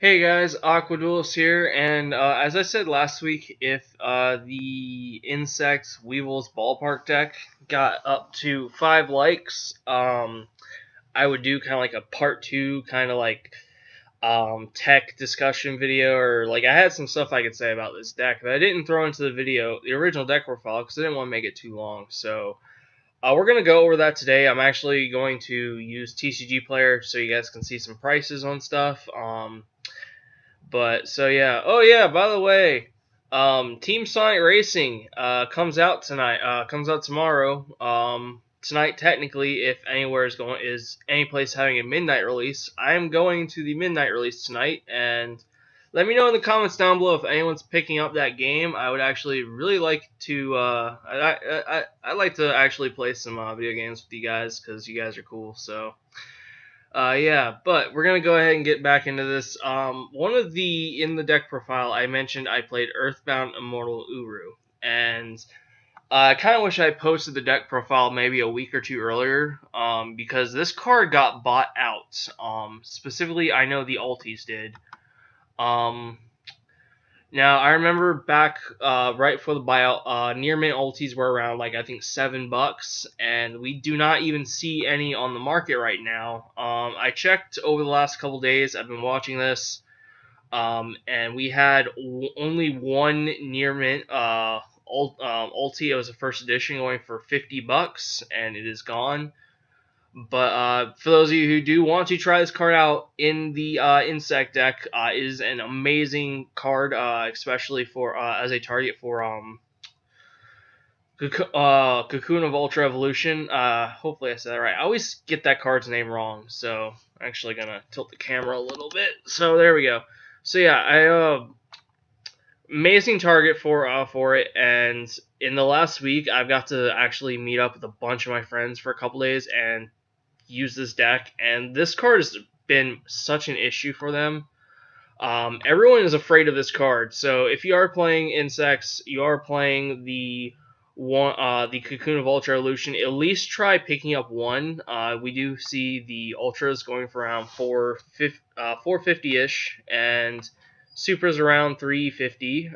Hey guys, Aqua Duelist here, and as I said last week, if the Insect Weevil's Ballpark deck got up to 5 likes, I would do kind of like a part 2, kind of like tech discussion video, or like I had some stuff I could say about this deck, but I didn't throw into the video, the original deck profile, because I didn't want to make it too long, so we're going to go over that today. I'm actually going to use TCG Player so you guys can see some prices on stuff. But so yeah. Oh yeah. By the way, Team Sonic Racing comes out tonight. Comes out tomorrow. Tonight technically, if anywhere is any place having a midnight release, I am going to the midnight release tonight. And let me know in the comments down below if anyone's picking up that game. I would actually really like to. I like to actually play some video games with you guys because you guys are cool. So. Yeah, but we're gonna go ahead and get back into this. In the deck profile, I mentioned I played Earthbound Immortal Uru, and I kind of wish I posted the deck profile maybe a week or two earlier, because this card got bought out. Specifically, I know the Alties did. Um, Now I remember back right before the buyout, near mint ultis were around like I think $7, and we do not even see any on the market right now. I checked over the last couple days. I've been watching this, and we had only one near mint ulti. It was a first edition going for $50, and it is gone. But for those of you who do want to try this card out in the Insect deck, it is an amazing card, especially for as a target for Cocoon of Ultra Evolution. Hopefully I said that right. I always get that card's name wrong, so I'm actually gonna tilt the camera a little bit. So there we go. So yeah, amazing target for it, and in the last week I've got to actually meet up with a bunch of my friends for a couple days and use this deck, and this card has been such an issue for them. Everyone is afraid of this card, so if you are playing insects, you are playing the Cocoon of Ultra Evolution, at least try picking up one. We do see the Ultras going for around 450-ish, and Supers around 350.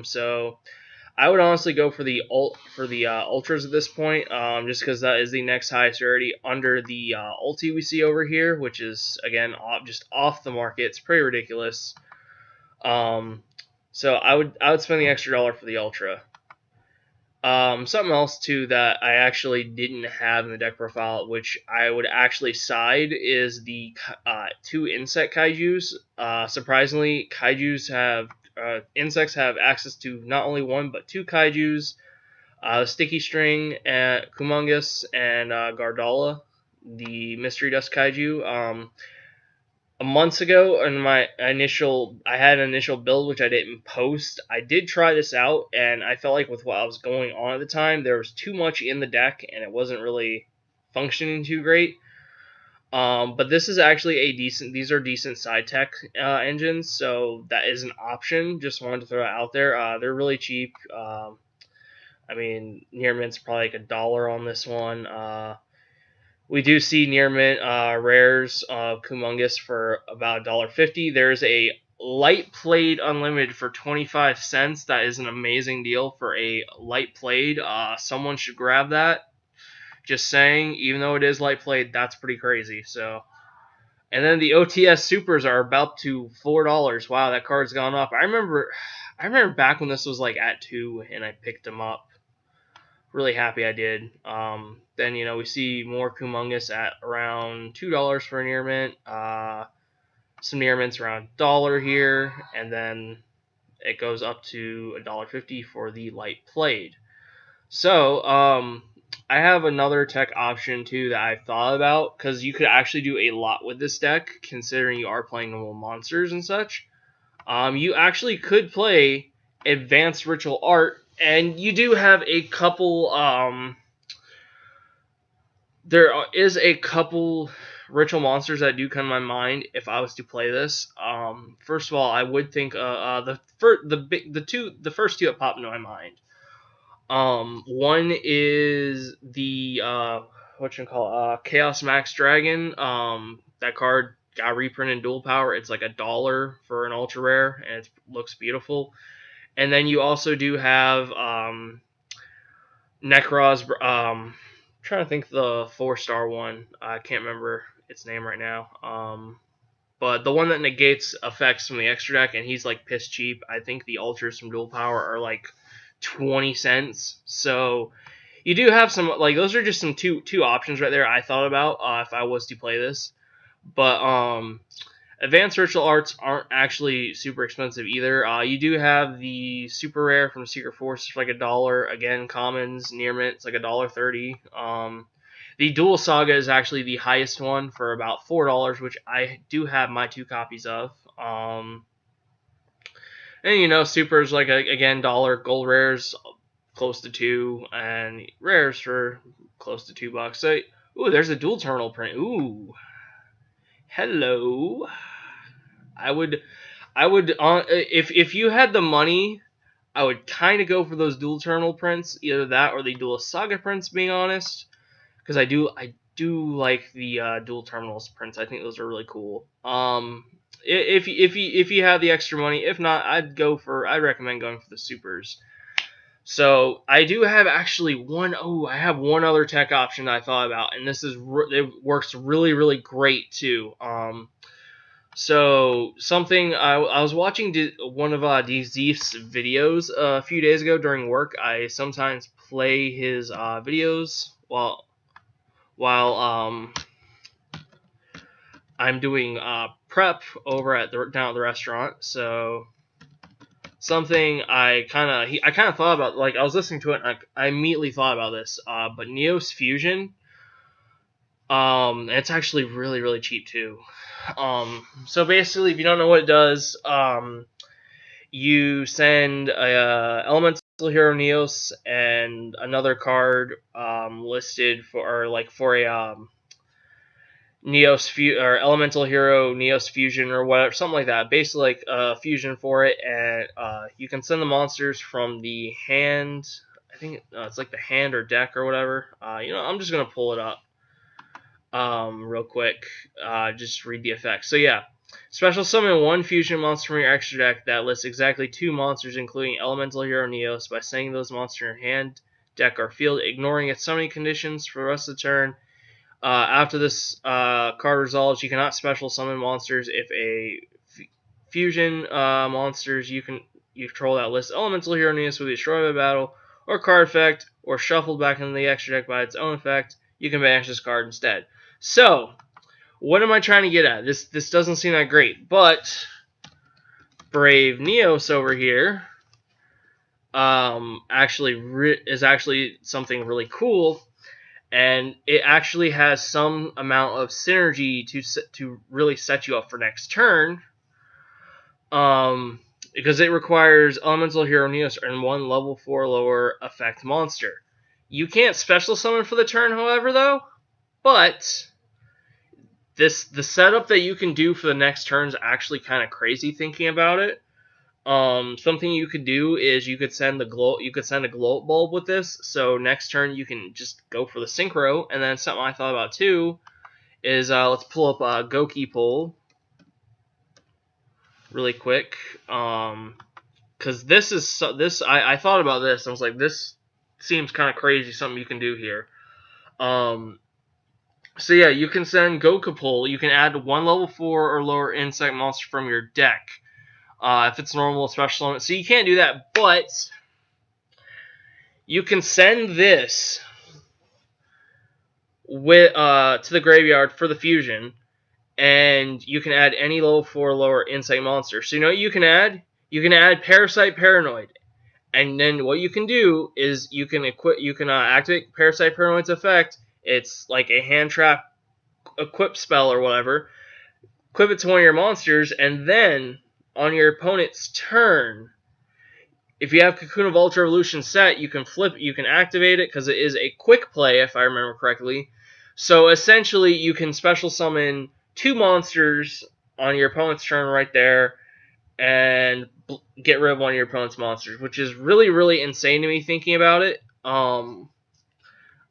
So I would honestly go for the ultras at this point, just because that is the next highest rarity under the ulti we see over here, which is again just off the market. It's pretty ridiculous. So I would spend the extra dollar for the ultra. Something else too that I actually didn't have in the deck profile, which I would actually side, is the two insect kaijus. Surprisingly, insects have access to not only one but two kaijus, Sticky String, and Kumungus, and Gardala, the Mystery Dust kaiju. Months ago, I had an initial build which I didn't post. I did try this out, and I felt like with what I was going on at the time, there was too much in the deck, and it wasn't really functioning too great. But this is actually these are decent side tech engines, so that is an option. Just wanted to throw it out there. They're really cheap. I mean, near mint's probably like $1 on this one. We do see near mint rares of Kumungus for about $1.50. There's a light played unlimited for 25 cents. That is an amazing deal for a light played. Someone should grab that. Just saying, even though it is light played, that's pretty crazy. So, and then the OTS supers are about to $4. Wow, that card's gone up. I remember back when this was like at 2 and I picked them up. Really happy I did. Then we see more Kumungus at around $2 for a near mint. Some near mints around $1 here, and then it goes up to $1.50 for the light played. So I have another tech option too that I've thought about, because you could actually do a lot with this deck considering you are playing normal monsters and such. You actually could play Advanced Ritual Art, and you do have a couple. There is a couple ritual monsters that do come to my mind if I was to play this. First of all, I would think the first two that pop into my mind. One is the Chaos Max Dragon. That card got reprinted in dual power. It's like $1 for an ultra rare, and it looks beautiful. And then you also do have Necros. Trying to think the 4-star one. I can't remember its name right now. But the one that negates effects from the extra deck, and he's like piss cheap. I think the ultras from dual power are like 20 cents. So you do have some, like, those are just some two options right there I thought about if I was to play this. But advanced virtual arts aren't actually super expensive either. You do have the super rare from Secret Force for like $1. Again, commons near mint, it's like $1.30. The Duel Saga is actually the highest one for about $4, which I do have my 2 copies of. And you know, supers like again $1, gold rares close to $2, and rares for close to $2. So, ooh, there's a dual terminal print. Ooh, hello. I would, if you had the money, I would kind of go for those dual terminal prints, either that or the Duelist Saga prints. Being honest, because I do like the dual terminals prints. I think those are really cool. If you have the extra money, if not, I'd recommend going for the supers. So I do have actually I have one other tech option that I thought about, and it works really great too. So something I was watching one of Zeef's videos a few days ago during work. I sometimes play his videos while I'm doing prep over down at the restaurant. So something I kind of thought about, like I was listening to it, and I immediately thought about this. But Neos Fusion, it's actually really cheap too. So basically, if you don't know what it does, you send a Elemental Hero Neos and another card listed for a Neos or Elemental Hero Neos Fusion or whatever, something like that. Basically, like a fusion for it, and you can send the monsters from the hand. I think it's like the hand or deck or whatever. I'm just gonna pull it up real quick. Just read the effects. So yeah, special summon 1 fusion monster from your extra deck that lists exactly 2 monsters, including Elemental Hero Neos, by sending those monsters in your hand, deck, or field, ignoring its summoning conditions for the rest of the turn. After this card resolves, you cannot special summon monsters if a fusion monsters you control that list Elemental Hero Neos will be destroyed by battle or card effect, or shuffled back into the extra deck by its own effect. You can banish this card instead. So, what am I trying to get at? This doesn't seem that great, but Brave Neos over here is actually something really cool. And it actually has some amount of synergy to really set you up for next turn. Because it requires Elemental Hero Neos and 1 level 4 lower effect monster. You can't special summon for the turn, however, though. But the setup that you can do for the next turn is actually kind of crazy thinking about it. Something you could do is you could send a glow bulb with this, so next turn you can just go for the synchro. And then something I thought about too is let's pull up a Goki poll really quick, because I thought about this. I was like, this seems kind of crazy. Something you can do here. So yeah, you can send Goku poll. You can add 1 level 4 or lower insect monster from your deck. If it's normal, special summon. So you can't do that, but you can send this to the graveyard for the fusion, and you can add any level 4 or lower insect monster. So you know what you can add? You can add Parasite Paranoid, and then what you can do is you can activate Parasite Paranoid's effect. It's like a hand trap equip spell or whatever. Equip it to one of your monsters, and then on your opponent's turn, if you have Cocoon of Ultra Evolution set, you can activate it because it is a quick play, if I remember correctly. So essentially, you can special summon 2 monsters on your opponent's turn right there, and get rid of one of your opponent's monsters, which is really insane to me thinking about it.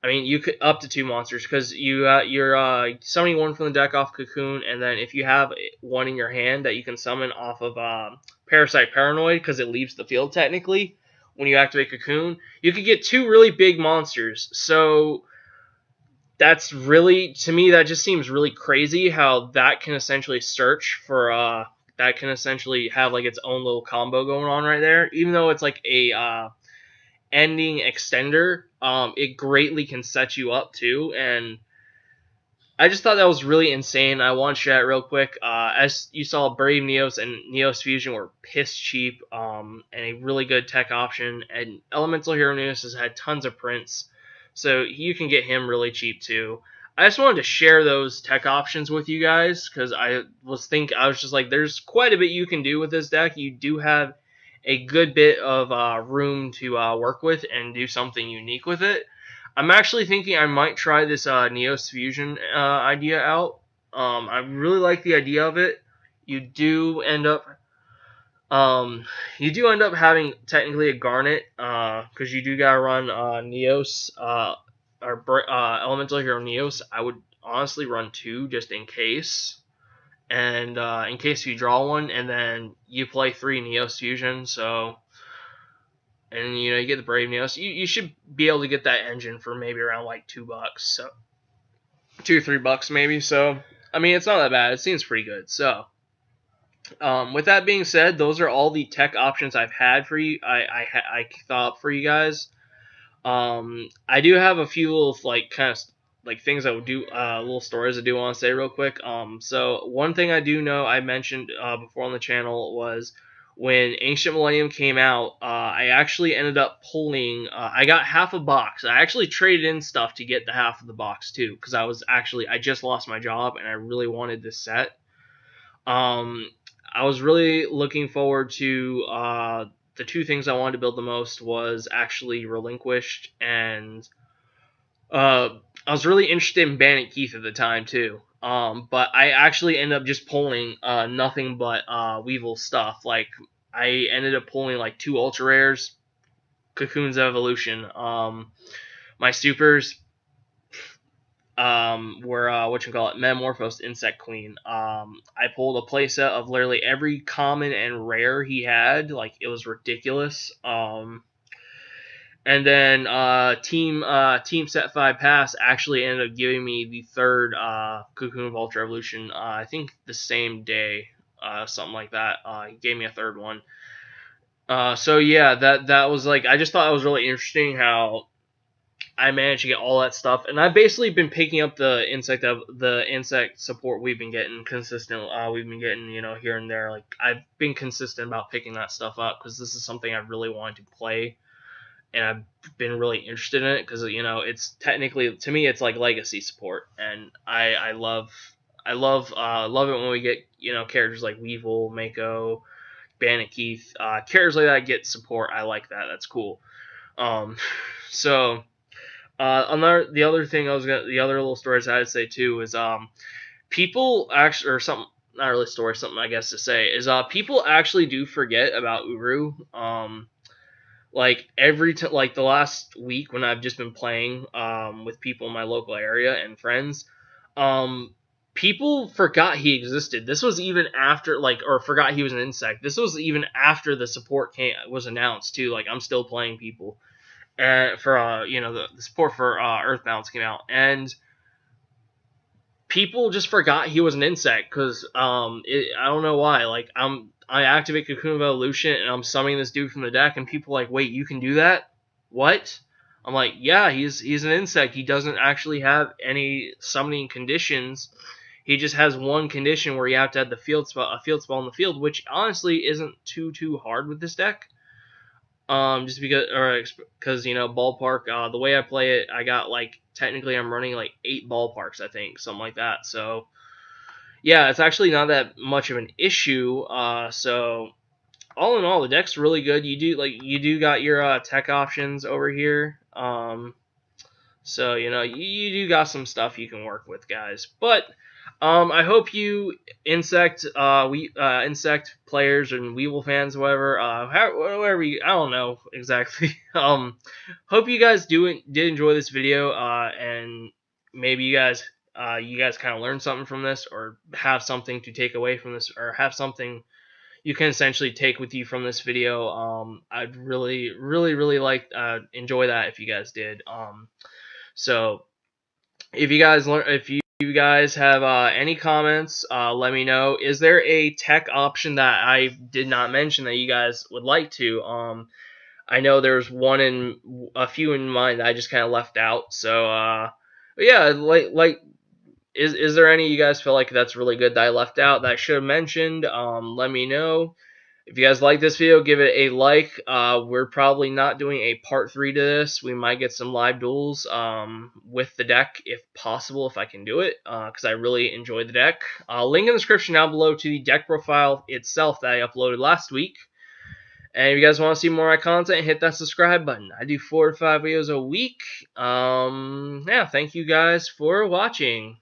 I mean, you could up to 2 monsters because you're summoning one from the deck off Cocoon, and then if you have one in your hand that you can summon off of Parasite Paranoid because it leaves the field technically when you activate Cocoon, you could get 2 really big monsters. So that's really, to me, that just seems really crazy how that can essentially search for that can essentially have like its own little combo going on right there, even though it's like a ending extender. It greatly can set you up too, and I just thought that was really insane. I want to share that real quick. As you saw, Brave Neos and Neos Fusion were piss cheap, and a really good tech option. And Elemental Hero Neos has had tons of prints, so you can get him really cheap too. I just wanted to share those tech options with you guys because I was just like, there's quite a bit you can do with this deck. You do have a good bit of room to work with and do something unique with it. I'm actually thinking I might try this Neos Fusion idea out. I really like the idea of it. You do end up having technically a Garnet because you do gotta run Neos or Elemental Hero Neos. I would honestly run 2 just in case. And in case you draw one, and then you play 3 Neos Fusion, so, and you get the Brave Neos, you should be able to get that engine for maybe around like $2, so $2-3 maybe. So I mean, it's not that bad. It seems pretty good. So with that being said, those are all the tech options I've had for you. I thought up for you guys. I do have a few little like kind of like things I would do, little stories I do want to say real quick. So one thing I do know I mentioned before on the channel was when Ancient Millennium came out, I actually ended up pulling. I got half a box. I actually traded in stuff to get the half of the box too, because I just lost my job and I really wanted this set. I was really looking forward to the 2 things I wanted to build the most was actually Relinquished, and I was really interested in Bandit Keith at the time too. But I actually ended up just pulling nothing but Weevil stuff. Like I ended up pulling like 2 ultra rares, Cocoon's Evolution. My supers were Metamorphosed Insect Queen. I pulled a playset of literally every common and rare he had. Like it was ridiculous. And then Team Set 5 Pass actually ended up giving me the 3rd Cocoon of Ultra Evolution. I think the same day, something like that. He gave me a 3rd one. So yeah, that was like, I just thought it was really interesting how I managed to get all that stuff, and I've basically been picking up the insect support we've been getting consistent. We've been getting here and there. Like I've been consistent about picking that stuff up because this is something I really wanted to play. And I've been really interested in it because it's technically, to me, it's like legacy support, and I love it when we get characters like Weevil, Mako, Bandit Keith, characters like that get support. I like that. That's cool. So the other little stories I had to say too is people actually, or something, not really story, something I guess to say is people actually do forget about Uru. Like like the last week when I've just been playing with people in my local area and friends, people forgot he existed. This was even after or forgot he was an insect. This was even after the support was announced too. Like I'm still playing people, for the support for Earthbounds came out, and people just forgot he was an insect because I don't know why. Like I activate Cocoon of Evolution and I'm summoning this dude from the deck, and people are like, wait, you can do that? What? I'm like, yeah, he's an insect. He doesn't actually have any summoning conditions. He just has one condition where you have to have a field spell in the field, which honestly isn't too hard with this deck. Just because ballpark. The way I play it, I got technically I'm running 8 ballparks, I think, something like that. So yeah, it's actually not that much of an issue. So all in all, the deck's really good. You do got your tech options over here. So you do got some stuff you can work with, guys. But I hope you insect insect players and Weevil fans, whatever, whatever I don't know exactly. Hope you guys did enjoy this video, and maybe you guys kind of learned something from this, or have something to take away from this, or have something you can essentially take with you from this video. I'd really like enjoy that if you guys did. So if you guys have any comments, let me know. Is there a tech option that I did not mention that you guys would like to? I know there's a few in mind that I just kind of left out. So but yeah, is there any you guys feel like that's really good that I left out that I should have mentioned? Let me know. If you guys like this video, give it a like. We're probably not doing a part 3 to this. We might get some live duels with the deck if possible, if I can do it, because I really enjoyed the deck. Link in the description down below to the deck profile itself that I uploaded last week. And if you guys want to see more of my content, hit that subscribe button. I do 4 to 5 videos a week. Yeah, thank you guys for watching.